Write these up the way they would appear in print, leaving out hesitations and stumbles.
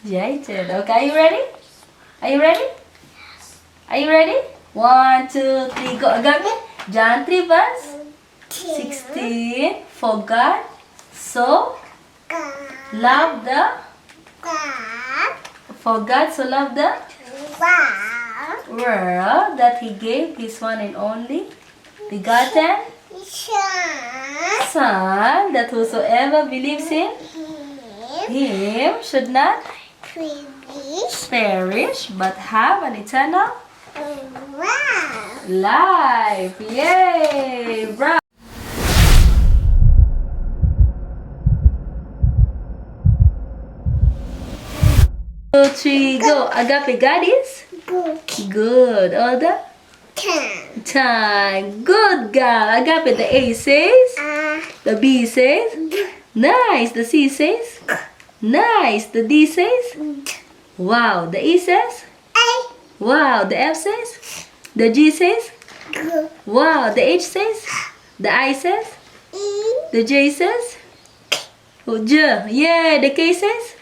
Jaden. Okay, are you ready? Are you ready? Are you ready? 1, 2, 3, go. Agape. John 3 verse 16. For God so loved the. For God so loved the world that He gave His one and only begotten Son, that whosoever believes in Him should not perish but have an eternal life. Yay! Bravo! 2, 3, go. Agape, God is good. All the time. Good girl. Agape, the A says. The B says. Nice. The C says. Nice. The D says. Wow. The E says. Wow. The F says. The G says. Wow. The H says. The I says. The J says. Oh, J. Yeah. The K says.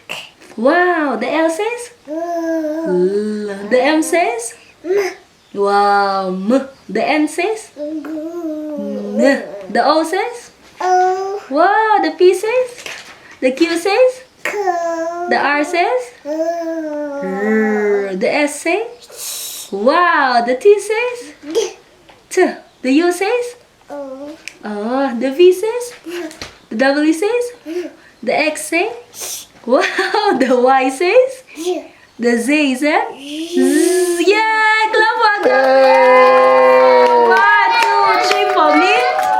Wow. The L says. The M says. Wow. M. The N says. N. The O says. Wow. The P says. The Q says. The R says. R. The S says. Wow. The T says. T. The U says. The V says. The W says. The X says. Wow. The Y says. The Z says. Z. Yeah. Clap for Agape. 1, 2, 3 for me.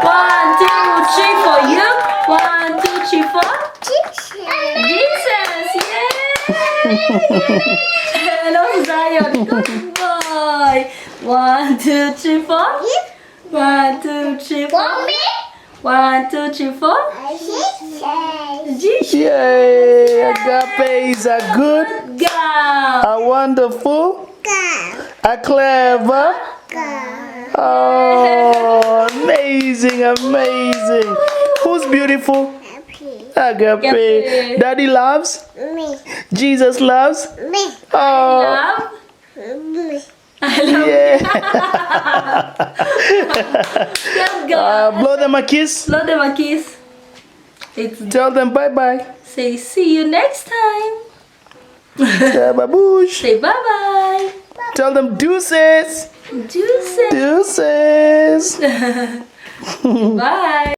1, 2, 3 for you. 1, 2, 3 for Jesus. Yay. Hello, Zion. Good boy. 1, 2, 3 for 1, 2, 3 for me. 1, 2, 3 for Jesus. Yay! Agape is a good, Girl. a wonderful, a clever. Oh, amazing, amazing. Who's beautiful? Agape. Daddy loves? Jesus loves? Oh, Love. I love yeah. you. Girl. Blow them a kiss. Blow them a kiss. It's Tell them bye-bye. say see you next time. Say baboosh. Say bye bye. Tell them deuces. Juicy. Deuces. Bye.